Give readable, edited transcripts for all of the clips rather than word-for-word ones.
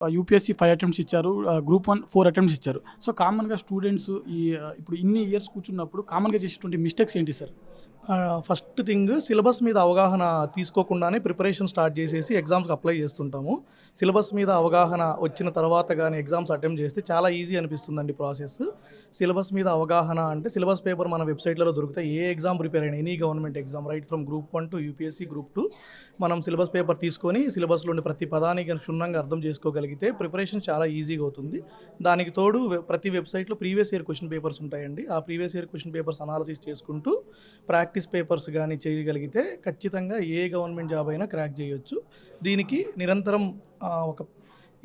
UPSC 5 attempts ఇచ్చారు. Group 1 4 attempts ఇచ్చారు. So, కామన్‌గా స్టూడెంట్స్ ఇప్పుడు ఇన్ని ఇయర్స్ కూర్చున్నప్పుడు కామన్‌గా చేసేటువంటి మిస్టేక్స్ ఏంటి సార్? ఫస్ట్ థింగ్ సిలబస్ మీద అవగాహన తీసుకోకుండానే ప్రిపరేషన్ స్టార్ట్ చేసేసి ఎగ్జామ్స్‌కి అప్లై చేస్తుంటాము. సిలబస్ మీద అవగాహన వచ్చిన తర్వాత గానీ ఎగ్జామ్స్ అటెంప్ట్ చేస్తే చాలా ఈజీ అనిపిస్తుందండి ప్రాసెస్. సిలబస్ మీద అవగాహన అంటే సిలబస్ పేపర్ మన వెబ్‌సైట్‌లలో దొరుకుతాయి. ఏ ఎగ్జామ్ ప్రిపేర్ అయినా any government exam right from group 1 to UPSC, group 2 మనం సిలబస్ పేపర్ తీసుకొని సిలబస్‌లోని ప్రతి పదాన్ని గనుక క్షుణ్ణంగా అర్థం చేసుకోగలిగితే ప్రిపరేషన్ చాలా ఈజీగా అవుతుంది. దానికి తోడు ప్రతి వెబ్‌సైట్‌లో ప్రీవియస్ ఇయర్ క్వెషన్ పేపర్స్ ఉంటాయండి. ఆ previous year question papers analysis చేసుకుంటూ ప్రాక్టీస్ పేపర్స్ గానీ చేయగలిగితే ఖచ్చితంగా ఏ గవర్నమెంట్ జాబ్ అయినా క్రాక్ చేయొచ్చు. దీనికి నిరంతరం ఒక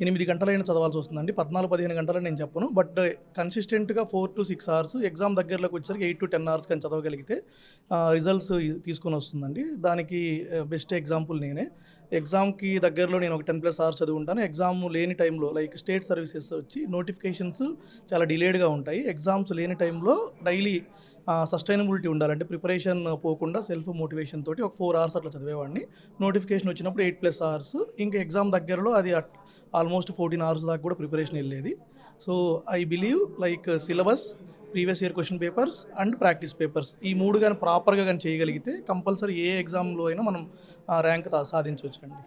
8 గంటలైనా చదవాల్సొస్తుందండి. 14, 15 గంటలని నేను చెప్పను. బట్ కన్సిస్టెంట్‌గా 4-6 అవర్స్ ఎగ్జామ్ దగ్గరలోకి వచ్చేసరికి 8-10 అవర్స్ గాని చదవగలిగితే రిజల్ట్స్ తీసుకొనొస్తుందండి. దానికి బెస్ట్ ఎగ్జాంపుల్ నేనే. ఎగ్జామ్‌కి దగ్గరలో నేను ఒక 10+ అవర్స్ చదువుంటాను. ఎగ్జామ్ లేని టైంలో లైక్ స్టేట్ సర్వీసెస్ వచ్చి నోటిఫికేషన్స్ చాలా డిలేడ్‌గా ఉంటాయి. ఎగ్జామ్స్ లేని టైంలో డైలీ సస్టైనబిలిటీ ఉండాలి. అంటే ప్రిపరేషన్ పోకుండా సెల్ఫ్ మోటివేషన్ తోటి ఒక 4 అవర్స్ అట్లా చదివేవాడిని. నోటిఫికేషన్ వచ్చినప్పుడు 8+ అవర్స్. ఇంకా ఎగ్జామ్ దగ్గరలో అది ఆల్మోస్ట్ 14 అవర్స్ దాకా కూడా ప్రిపరేషన్ ఎళ్ళేది. So, I believe like syllabus, previous year question papers and practice papers ఈ 3 గాని ప్రాపర్‌గా గాని చేయగలిగితే కంపల్సరీ ఏ ఎగ్జామ్‌లో అయినా మనం ర్యాంక్ సాధించొచ్చండి.